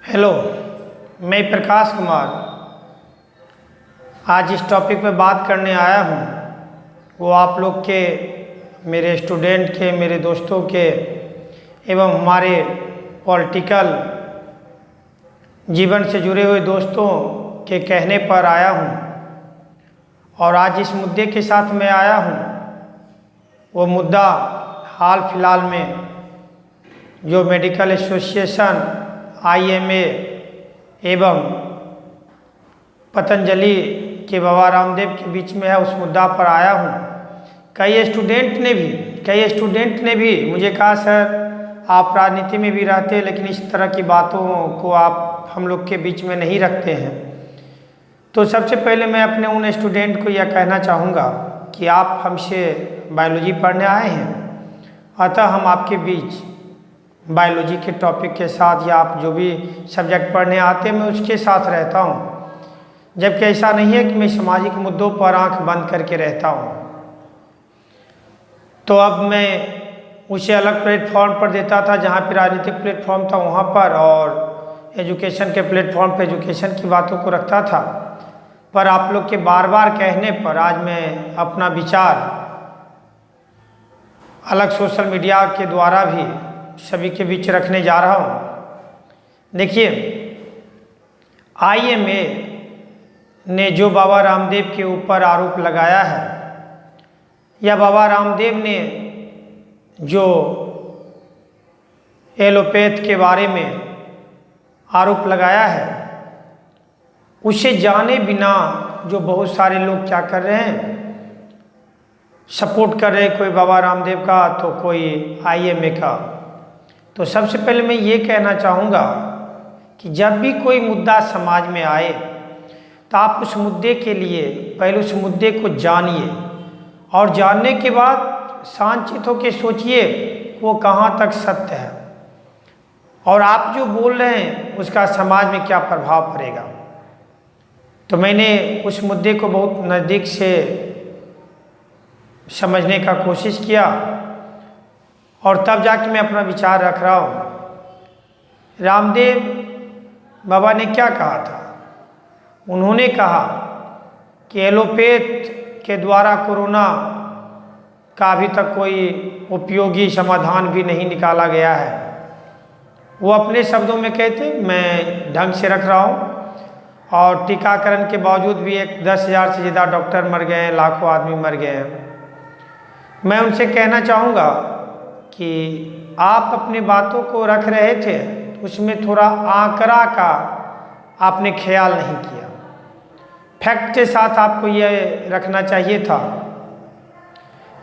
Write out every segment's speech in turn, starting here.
Hello, मैं प्रकाश कुमार आज इस टॉपिक पे बात करने आया हूँ। वो आप लोग के, मेरे स्टूडेंट के, मेरे दोस्तों के एवं हमारे पॉलिटिकल जीवन से जुड़े हुए दोस्तों के कहने पर आया हूँ। और आज इस मुद्दे के साथ मैं आया हूँ। वो मुद्दा हाल फिलहाल में जो मेडिकल एसोसिएशन IMA एवं पतंजलि के बाबा रामदेव के बीच में है, उस मुद्दा पर आया हूँ। कई स्टूडेंट ने भी मुझे कहा, सर आप राजनीति में भी रहते हैं लेकिन इस तरह की बातों को आप हम लोग के बीच में नहीं रखते हैं। तो सबसे पहले मैं अपने उन स्टूडेंट को यह कहना चाहूँगा कि आप हमसे बायोलॉजी पढ़ने आए हैं, अतः हम आपके बीच बायोलॉजी के टॉपिक के साथ या आप जो भी सब्जेक्ट पढ़ने आते हैं मैं उसके साथ रहता हूँ। जबकि ऐसा नहीं है कि मैं सामाजिक मुद्दों पर आंख बंद करके रहता हूँ। तो अब मैं उसे अलग प्लेटफॉर्म पर देता था, जहाँ पे राजनीतिक प्लेटफॉर्म था वहाँ पर, और एजुकेशन के प्लेटफॉर्म पर एजुकेशन की बातों को रखता था। पर आप लोग के बार बार कहने पर आज मैं अपना विचार अलग सोशल मीडिया के द्वारा भी सभी के बीच रखने जा रहा हूँ। देखिए, IMA ने जो बाबा रामदेव के ऊपर आरोप लगाया है, या बाबा रामदेव ने जो एलोपैथ के बारे में आरोप लगाया है, उसे जाने बिना जो बहुत सारे लोग क्या कर रहे हैं, सपोर्ट कर रहे हैं, कोई बाबा रामदेव का तो कोई IMA का। तो सबसे पहले मैं ये कहना चाहूँगा कि जब भी कोई मुद्दा समाज में आए तो आप उस मुद्दे के लिए पहले उस मुद्दे को जानिए, और जानने के बाद शांतचित्त होकर सोचिए वो कहाँ तक सत्य है और आप जो बोल रहे हैं उसका समाज में क्या प्रभाव पड़ेगा। तो मैंने उस मुद्दे को बहुत नज़दीक से समझने का कोशिश किया और तब जाके मैं अपना विचार रख रहा हूँ। रामदेव बाबा ने क्या कहा था? उन्होंने कहा कि एलोपैथ के द्वारा कोरोना का अभी तक कोई उपयोगी समाधान भी नहीं निकाला गया है। वो अपने शब्दों में कहते, मैं ढंग से रख रहा हूँ, और टीकाकरण के बावजूद भी 10,000 से ज़्यादा डॉक्टर मर गए हैं, लाखों आदमी मर गए हैं। मैं उनसे कहना चाहूँगा कि आप अपनी बातों को रख रहे थे, उसमें थोड़ा आंकड़ा का आपने ख्याल नहीं किया। फैक्ट के साथ आपको ये रखना चाहिए था।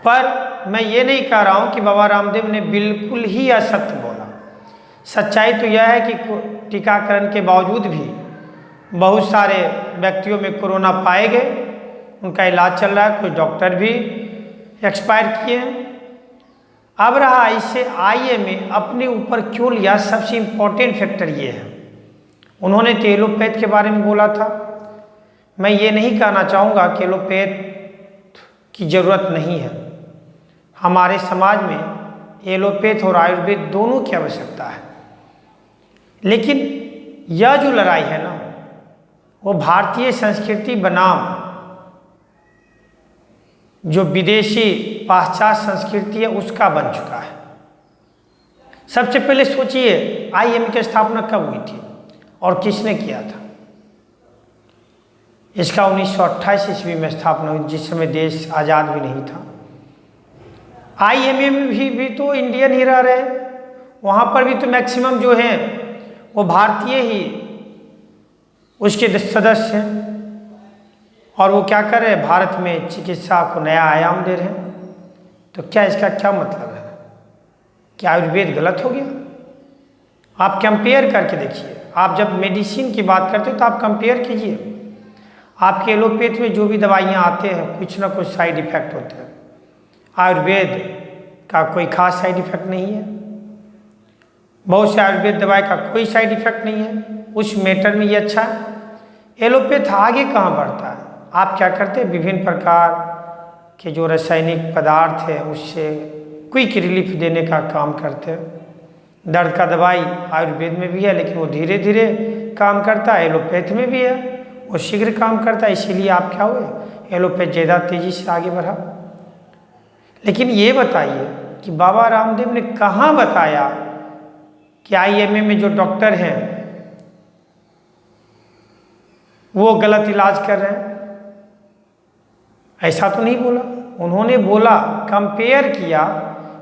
पर मैं ये नहीं कह रहा हूँ कि बाबा रामदेव ने बिल्कुल ही असत्य बोला। सच्चाई तो यह है कि टीकाकरण के बावजूद भी बहुत सारे व्यक्तियों में कोरोना पाए गए, उनका इलाज चल रहा है, कुछ डॉक्टर भी एक्सपायर किए हैं। अब रहा इसे IMA अपने ऊपर क्यों लिया, सबसे इम्पोर्टेंट फैक्टर ये है, उन्होंने तो एलोपैथ के बारे में बोला था। मैं ये नहीं कहना चाहूँगा कि एलोपैथ की ज़रूरत नहीं है। हमारे समाज में एलोपैथ और आयुर्वेद दोनों की आवश्यकता है। लेकिन यह जो लड़ाई है ना, वो भारतीय संस्कृति बनाम जो विदेशी पाश्चात्य संस्कृति है उसका बन चुका है। सबसे पहले सोचिए IMA की स्थापना कब हुई थी और किसने किया था? इसका 1928 ईस्वी में स्थापना हुई, जिस समय देश आज़ाद भी नहीं था। IMA में भी तो इंडियन ही रह रहे, वहाँ पर भी तो मैक्सिमम जो हैं वो भारतीय ही उसके सदस्य हैं, और वो क्या कर रहे हैं, भारत में चिकित्सा को नया आयाम दे रहे हैं। तो क्या इसका क्या मतलब है? क्या आयुर्वेद गलत हो गया? आप कंपेयर करके देखिए। आप जब मेडिसिन की बात करते हो तो आप कंपेयर कीजिए। आपके एलोपैथ में जो भी दवाइयाँ आते हैं कुछ ना कुछ साइड इफ़ेक्ट होते हैं, आयुर्वेद का कोई खास साइड इफ़ेक्ट नहीं है। बहुत से आयुर्वेद दवाई का कोई साइड इफ़ेक्ट नहीं है, उस मैटर में ये अच्छा है। एलोपैथ आगे कहाँ बढ़ता है? आप क्या करते हैं, विभिन्न प्रकार के जो रासायनिक पदार्थ है उससे क्विक रिलीफ देने का काम करते हैं। दर्द का दवाई आयुर्वेद में भी है, लेकिन वो धीरे धीरे काम करता है। एलोपैथ में भी है, वो शीघ्र काम करता है। इसीलिए आप क्या हुए, एलोपैथ ज़्यादा तेजी से आगे बढ़ा। लेकिन ये बताइए कि बाबा रामदेव ने कहाँ बताया कि IMA में जो डॉक्टर हैं वो गलत इलाज कर रहे हैं? ऐसा तो नहीं बोला। उन्होंने बोला, कंपेयर किया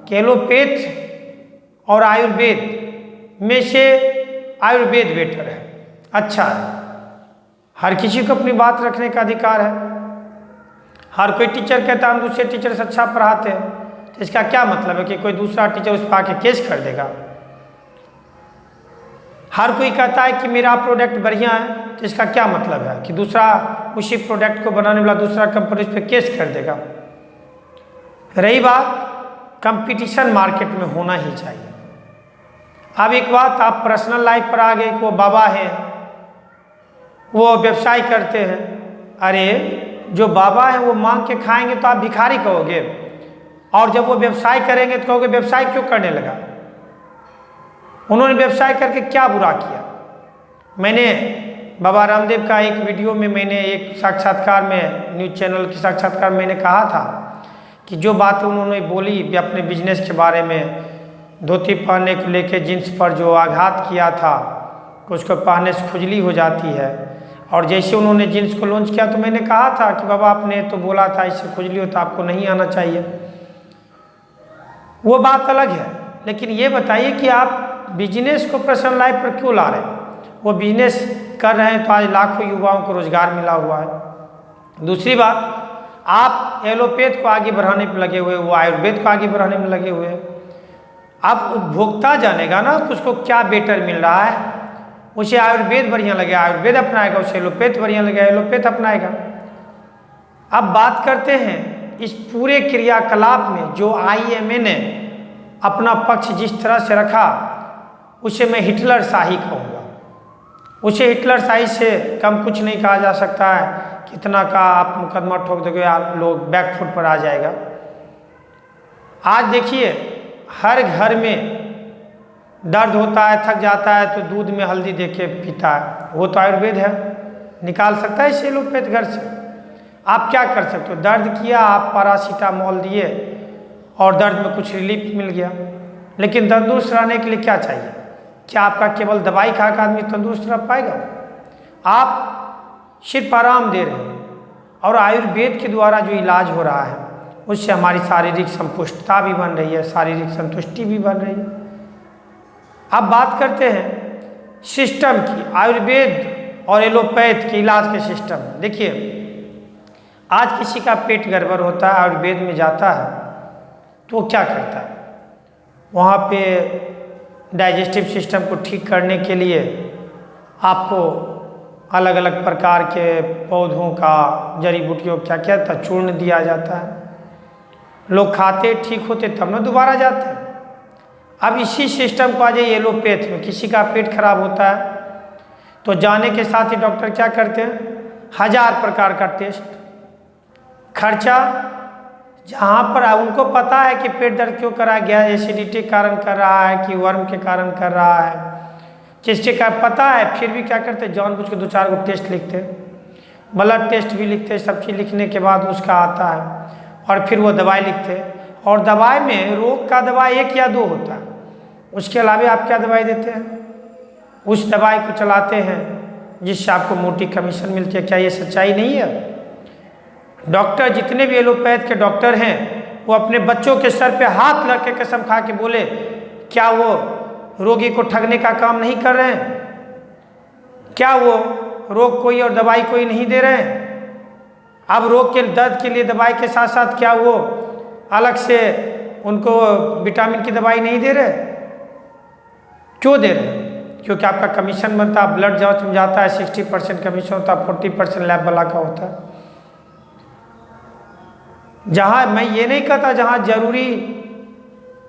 कि एलोपैथ और आयुर्वेद में से आयुर्वेद बेटर है, अच्छा है। हर किसी को अपनी बात रखने का अधिकार है। हर कोई टीचर कहता है हम दूसरे टीचर से अच्छा पढ़ाते हैं, तो इसका क्या मतलब है कि कोई दूसरा टीचर उस पर आके केस कर देगा? हर कोई कहता है कि मेरा प्रोडक्ट बढ़िया है, तो इसका क्या मतलब है कि दूसरा उसी प्रोडक्ट को बनाने वाला दूसरा कंपनी उस पर केस कर देगा? रही बात, कंपटीशन मार्केट में होना ही चाहिए। अब एक बात, आप पर्सनल लाइफ पर आ गए। वो बाबा हैं, वो व्यवसाय करते हैं। अरे जो बाबा है वो मांग के खाएंगे तो आप भिखारी कहोगे, और जब वो व्यवसाय करेंगे तो कहोगे व्यवसाय क्यों करने लगा? उन्होंने व्यवसाय करके क्या बुरा किया? मैंने बाबा रामदेव का एक वीडियो में, मैंने एक साक्षात्कार में, न्यूज़ चैनल के साक्षात्कार में मैंने कहा था कि जो बात उन्होंने बोली अपने बिजनेस के बारे में, धोती पहनने को लेकर जींस पर जो आघात किया था, उसको पहनने से खुजली हो जाती है, और जैसे उन्होंने जींस को लॉन्च किया तो मैंने कहा था कि बाबा आपने तो बोला था इससे खुजली होता, आपको नहीं आना चाहिए। वो बात अलग है, लेकिन ये बताइए कि आप बिजनेस को पर्सनल लाइफ पर क्यों ला रहे हैं? वो बिजनेस कर रहे हैं तो आज लाखों युवाओं को रोजगार मिला हुआ है। दूसरी बात, आप एलोपैथ को आगे बढ़ाने पर लगे हुए, वो आयुर्वेद को आगे बढ़ाने में लगे हुए हैं। अब उपभोक्ता जानेगा ना तो उसको क्या बेटर मिल रहा है। उसे आयुर्वेद बढ़िया लगेगा, आयुर्वेद अपनाएगा, उसे एलोपैथ बढ़िया लगेगा, एलोपैथ अपनाएगा। अब बात करते हैं इस पूरे क्रियाकलाप में जो IMA ने अपना पक्ष जिस तरह से रखा, उसे मैं हिटलर शाही कहूँगा। उसे हिटलर शाही से कम कुछ नहीं कहा जा सकता है। कितना का आप मुकदमा ठोक दोगे, आप लोग बैकफुट पर आ जाएगा। आज देखिए हर घर में दर्द होता है, थक जाता है तो दूध में हल्दी दे के पीता है, वो तो आयुर्वेद है। निकाल सकता है इसे एलोपैथ घर से? आप क्या कर सकते हो? दर्द किया, आप पैरासीटामोल दिए और दर्द में कुछ रिलीफ मिल गया। लेकिन तंदुरुस्त रहने के लिए क्या चाहिए? क्या आपका केवल दवाई खा कर आदमी तंदुरुस्त रह पाएगा? आप सिर्फ आराम दे रहे हैं, और आयुर्वेद के द्वारा जो इलाज हो रहा है उससे हमारी शारीरिक संपुष्टता भी बन रही है, शारीरिक संतुष्टि भी बन रही है। अब बात करते हैं सिस्टम की, आयुर्वेद और एलोपैथ के इलाज के सिस्टम। देखिए आज किसी का पेट गड़बड़ होता है, आयुर्वेद में जाता है तो वो क्या करता है, वहाँ पे डाइजेस्टिव सिस्टम को ठीक करने के लिए आपको अलग अलग प्रकार के पौधों का, जड़ी बूटियों क्या क्या था, चूर्ण दिया जाता है। लोग खाते, ठीक होते, तब ना दोबारा जाते हैं। अब इसी सिस्टम को आ जाइए एलोपैथ में। किसी का पेट खराब होता है तो जाने के साथ ही डॉक्टर क्या करते हैं, 1000 प्रकार का टेस्ट, खर्चा। जहाँ पर उनको पता है कि पेट दर्द क्यों कर रहा है, गैस एसिडिटी के कारण कर रहा है कि वर्म के कारण कर रहा है, जिसके का पता है, फिर भी क्या करते हैं, जानबूझ के 2-4 गो टेस्ट लिखते हैं, ब्लड टेस्ट भी लिखते हैं। सब चीज़ लिखने के बाद उसका आता है और फिर वो दवाई लिखते हैं। और दवाई में रोग का दवाई 1 या 2 होता है, उसके अलावा आप क्या दवाई देते हैं? उस दवाई को चलाते हैं जिससे आपको मोटी कमीशन मिलती है। क्या ये सच्चाई नहीं है? डॉक्टर जितने भी एलोपैथ के डॉक्टर हैं वो अपने बच्चों के सर पे हाथ रख के कसम खा के बोले, क्या वो रोगी को ठगने का काम नहीं कर रहे हैं? क्या वो रोग कोई और दवाई कोई नहीं दे रहे हैं? अब रोग के दर्द के लिए दवाई के साथ साथ क्या वो अलग से उनको विटामिन की दवाई नहीं दे रहे? क्यों दे रहे हैं? क्योंकि आपका कमीशन बनता है। ब्लड जांच में जाता है 60% कमीशन होता है, 40% लैब वाला का होता है। जहाँ मैं ये नहीं कहता जहाँ जरूरी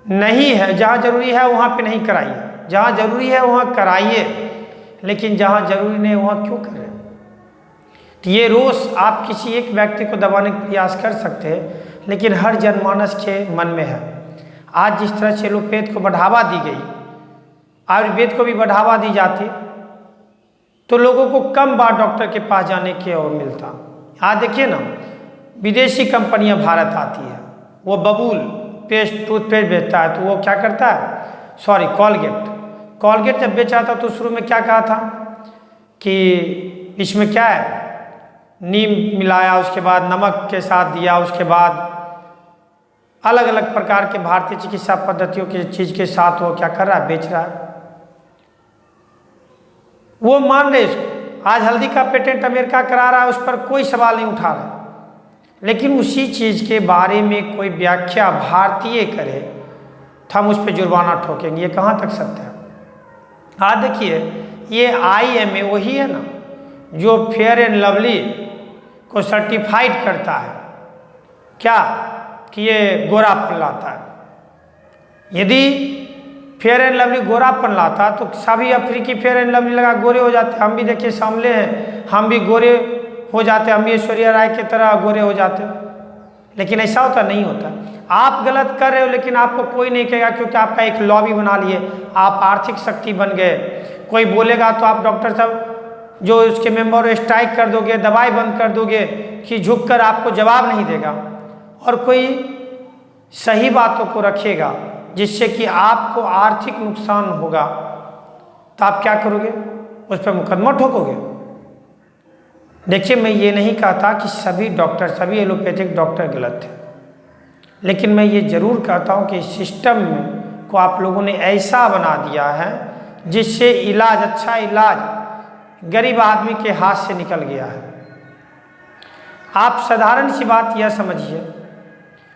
नहीं है, जहाँ जरूरी है वहाँ पे नहीं कराइए, जहाँ जरूरी है वहाँ कराइए, लेकिन जहाँ जरूरी नहीं वहाँ क्यों कर रहे हैं? तो ये रोष आप किसी एक व्यक्ति को दबाने का प्रयास कर सकते हैं, लेकिन हर जनमानस के मन में है। आज जिस तरह से एलोपैथ को बढ़ावा दी गई आयुर्वेद को भी बढ़ावा दी जाती तो लोगों को कम बार डॉक्टर के पास जाने के वो मिलता। आज देखिए ना, विदेशी कंपनियां भारत आती है, वो बबूल पेस्ट टूथपेस्ट बेचता है, तो वो क्या करता है, सॉरी कॉलगेट जब बेचा था तो शुरू में क्या कहा था कि इसमें क्या है, नीम मिलाया, उसके बाद नमक के साथ दिया, उसके बाद अलग अलग प्रकार के भारतीय चिकित्सा पद्धतियों की चीज़ के साथ वो क्या कर रहा है, बेच रहा है। वो मान रहे इसको। आज हल्दी का पेटेंट अमेरिका करा रहा है, उस पर कोई सवाल नहीं उठा रहा, लेकिन उसी चीज़ के बारे में कोई व्याख्या भारतीय करे तो हम उस पर जुर्माना ठोकेंगे। ये कहाँ तक सत्य है? आज देखिए, ये IMA वही है ना जो फेयर एंड लवली को सर्टिफाइड करता है, क्या कि ये गोरापन लाता है। यदि फेयर एंड लवली गोरापन लाता तो सभी अफ्रीकी फेयर एंड लवली लगा गोरे हो जाते। हम भी देखिए सांवले हैं, हम भी गोरे हो जाते, हम भी ऐश्वर्या राय की तरह गोरे हो जाते, लेकिन ऐसा होता नहीं होता। आप गलत कर रहे हो लेकिन आपको कोई नहीं कहेगा, क्योंकि आपका एक लॉबी बना लिए, आप आर्थिक शक्ति बन गए। कोई बोलेगा तो आप डॉक्टर साहब जो उसके मेंबर स्ट्राइक कर दोगे, दवाई बंद कर दोगे कि झुककर आपको जवाब नहीं देगा, और कोई सही बातों को रखेगा जिससे कि आपको आर्थिक नुकसान होगा, तो आप क्या करोगे, उस पर मुकदमा ठोकोगे। देखिए, मैं ये नहीं कहता कि सभी डॉक्टर, सभी एलोपैथिक डॉक्टर गलत थे, लेकिन मैं ये जरूर कहता हूँ कि सिस्टम को आप लोगों ने ऐसा बना दिया है जिससे इलाज, अच्छा इलाज गरीब आदमी के हाथ से निकल गया है। आप साधारण सी बात यह समझिए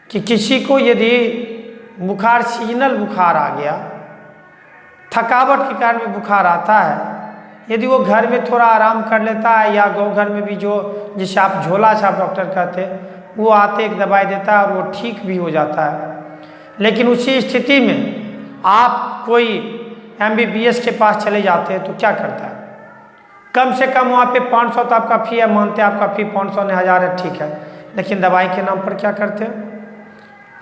कि किसी को यदि बुखार, सीजनल बुखार आ गया, थकावट के कारण भी बुखार आता है, यदि वो घर में थोड़ा आराम कर लेता है, या गौ घर में भी जो जिसे आप झोला छाप डॉक्टर कहते हैं, वो आते एक दवाई देता है और वो ठीक भी हो जाता है। लेकिन उसी स्थिति में आप कोई MBBS के पास चले जाते हैं तो क्या करता है, कम से कम वहाँ पे 500 तो आपका फी है, मानते हैं आपका फी 500 नहीं 1000 है, ठीक है, लेकिन दवाई के नाम पर क्या करते हैं,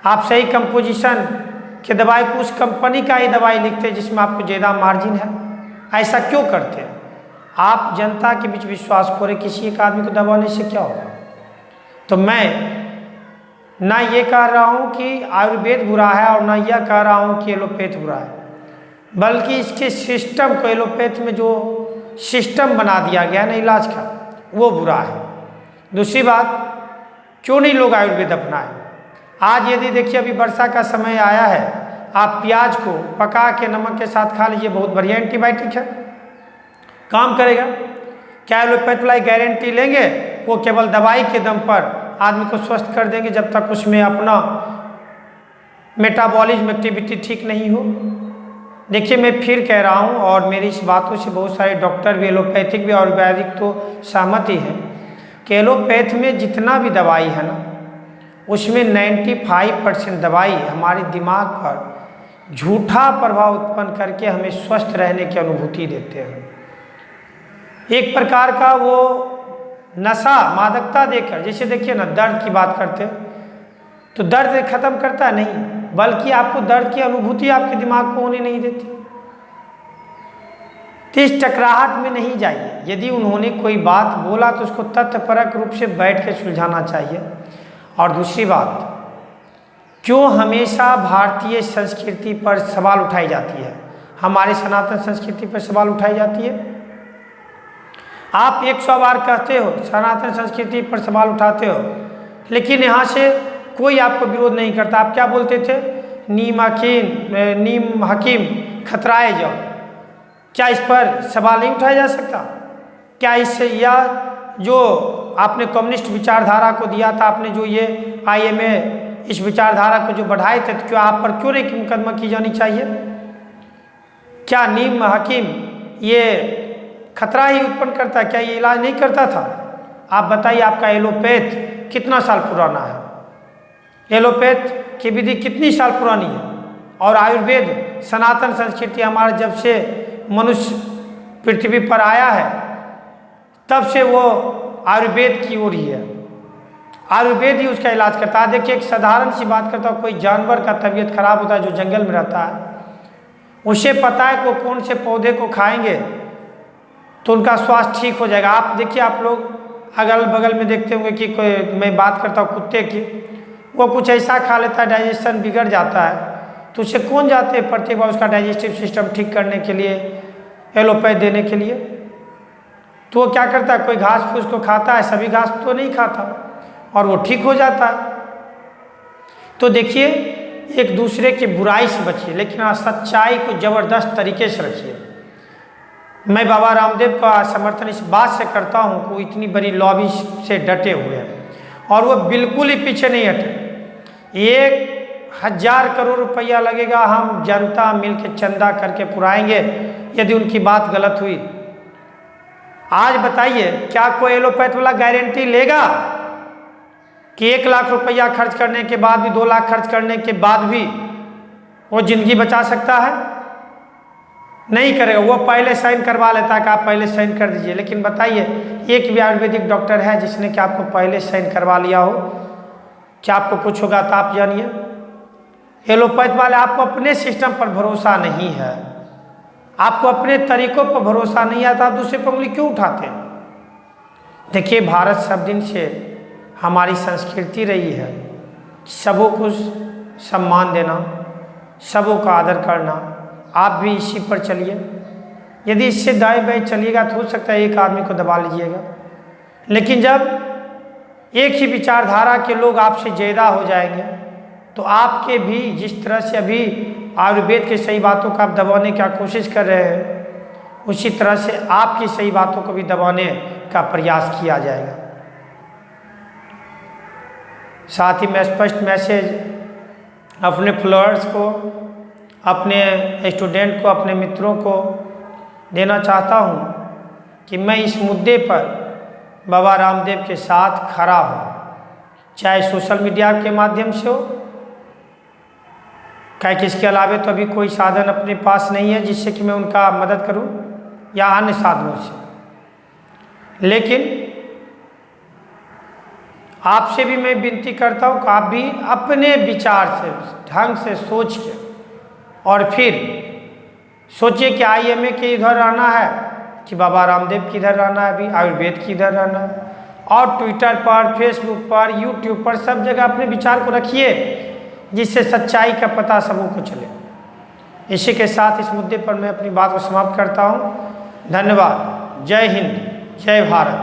आप सही कंपोजिशन के दवाई को उस कंपनी का ही दवाई लिखते हैं जिसमें आपको ज़्यादा मार्जिन है। ऐसा क्यों करते हैं? आप जनता के बीच विश्वास खोरे, किसी एक आदमी को दबाने से क्या होगा? तो मैं ना ये कह रहा हूँ कि आयुर्वेद बुरा है और ना यह कह रहा हूँ कि एलोपैथ बुरा है, बल्कि इसके सिस्टम को, एलोपैथ में जो सिस्टम बना दिया गया ना इलाज का, वो बुरा है। दूसरी बात, क्यों नहीं लोग आयुर्वेद अपनाएं? आज यदि देखिए अभी वर्षा का समय आया है, आप प्याज को पका के नमक के साथ खा लीजिए, बहुत बढ़िया एंटीबायोटिक है, काम करेगा। क्या एलोपैथ वाली गारंटी लेंगे? वो केवल दवाई के दम पर आदमी को स्वस्थ कर देंगे जब तक उसमें अपना मेटाबॉलिज्म एक्टिविटी ठीक नहीं हो। देखिए, मैं फिर कह रहा हूँ, और मेरी इस बातों से बहुत सारे डॉक्टर भी, एलोपैथिक भी और आयुर्वेदिक तो सहमत ही हैं कि एलोपैथ में जितना भी दवाई है ना, उसमें 95% दवाई हमारे दिमाग पर झूठा प्रभाव उत्पन्न करके हमें स्वस्थ रहने की अनुभूति देते हैं। एक प्रकार का वो नशा, मादकता देकर, जैसे देखिए ना, दर्द की बात करते तो दर्द खत्म करता नहीं, बल्कि आपको दर्द की अनुभूति आपके दिमाग को होने नहीं देती। तो इस टकराहट में नहीं जाइए। यदि उन्होंने कोई बात बोला तो उसको तथ्यपरक रूप से बैठ के सुलझाना चाहिए। और दूसरी बात, क्यों हमेशा भारतीय संस्कृति पर सवाल उठाई जाती है, हमारे सनातन संस्कृति पर सवाल उठाई जाती है? आप 100 बार कहते हो सनातन संस्कृति पर सवाल उठाते हो, लेकिन यहाँ से कोई आपको विरोध नहीं करता। आप क्या बोलते थे? नीम हकीम खतराए जाओ। क्या इस पर सवाल नहीं उठाया जा सकता? क्या इससे, या जो आपने कम्युनिस्ट विचारधारा को दिया था, आपने जो ये IMA इस विचारधारा को जो बढ़ाए थे, तो क्या आप पर क्यों नहीं मुकदमा की जानी चाहिए? क्या नीम हकीम ये खतरा ही उत्पन्न करता है? क्या ये इलाज नहीं करता था? आप बताइए, आपका एलोपैथ कितना साल पुराना है? एलोपैथ की विधि कितनी साल पुरानी है? और आयुर्वेद, सनातन संस्कृति हमारा जब से मनुष्य पृथ्वी पर आया है तब से वो आयुर्वेद की ओर ही है। आयुर्वेद ही उसका इलाज करता है। देखिए, एक साधारण सी बात करता हूँ, कोई जानवर का तबीयत खराब होता है जो जंगल में रहता है, उसे पता है कि कौन से पौधे को खाएंगे तो उनका स्वास्थ्य ठीक हो जाएगा। आप देखिए, आप लोग अगल बगल में देखते होंगे कि कोई, मैं बात करता हूँ कुत्ते की, वो कुछ ऐसा खा लेता है, डाइजेशन बिगड़ जाता है, तो उसे कौन जाते हैं प्रत्येक बार उसका डाइजेस्टिव सिस्टम ठीक करने के लिए, एलोपैथ देने के लिए? तो वो क्या करता है, कोई घास फूस को खाता है, सभी घास तो नहीं खाता, और वो ठीक हो जाता है। तो देखिए, एक दूसरे की बुराई से बचिए, लेकिन सच्चाई को जबरदस्त तरीके से रखिए। मैं बाबा रामदेव का समर्थन इस बात से करता हूँ कि वो इतनी बड़ी लॉबी से डटे हुए हैं और वो बिल्कुल ही पीछे नहीं हटे। 1000 करोड़ रुपया लगेगा, हम जनता मिलकर चंदा करके पुराएंगे यदि उनकी बात गलत हुई। आज बताइए, क्या कोई एलोपैथ वाला गारंटी लेगा कि 1 लाख रुपया खर्च करने के बाद भी, 2 लाख खर्च करने के बाद भी वो जिंदगी बचा सकता है? नहीं करेगा। वो पहले साइन करवा लेता है कि आप पहले साइन कर दीजिए। लेकिन बताइए, एक भी आयुर्वेदिक डॉक्टर है जिसने कि आपको पहले साइन करवा लिया हो? क्या आपको कुछ होगा तो आप जानिए। एलोपैथ वाले, आपको अपने सिस्टम पर भरोसा नहीं है, आपको अपने तरीकों पर भरोसा नहीं है, तो आप दूसरे पर उंगली क्यों उठाते हैं? देखिए, भारत सब दिन से हमारी संस्कृति रही है सबों को सम्मान देना, सबों का आदर करना। आप भी इसी पर चलिए। यदि इससे दाएं बाएं चलिएगा तो हो सकता है एक आदमी को दबा लीजिएगा, लेकिन जब एक ही विचारधारा के लोग आपसे ज़्यादा हो जाएंगे तो आपके भी, जिस तरह से अभी आयुर्वेद की सही बातों को आप दबाने की कोशिश कर रहे हैं, उसी तरह से आपकी सही बातों को भी दबाने का प्रयास किया जाएगा। साथ ही मैं स्पष्ट मैसेज अपने फॉलोअर्स को, अपने स्टूडेंट को, अपने मित्रों को देना चाहता हूँ कि मैं इस मुद्दे पर बाबा रामदेव के साथ खड़ा हूँ, चाहे सोशल मीडिया के माध्यम से हो, क्या कि इसके अलावे तो अभी कोई साधन अपने पास नहीं है जिससे कि मैं उनका मदद करूँ, या अन्य साधनों से। लेकिन आपसे भी मैं विनती करता हूँ कि आप भी अपने विचार से, ढंग से सोच के, और फिर सोचिए कि IMA के इधर रहना है कि बाबा रामदेव की इधर रहना है, अभी आयुर्वेद की इधर रहना है। और ट्विटर पर, फेसबुक पर, यूट्यूब पर, सब जगह अपने विचार को रखिए जिससे सच्चाई का पता सबों को चले। इसी के साथ इस मुद्दे पर मैं अपनी बात को समाप्त करता हूँ। धन्यवाद। जय हिंद, जय भारत।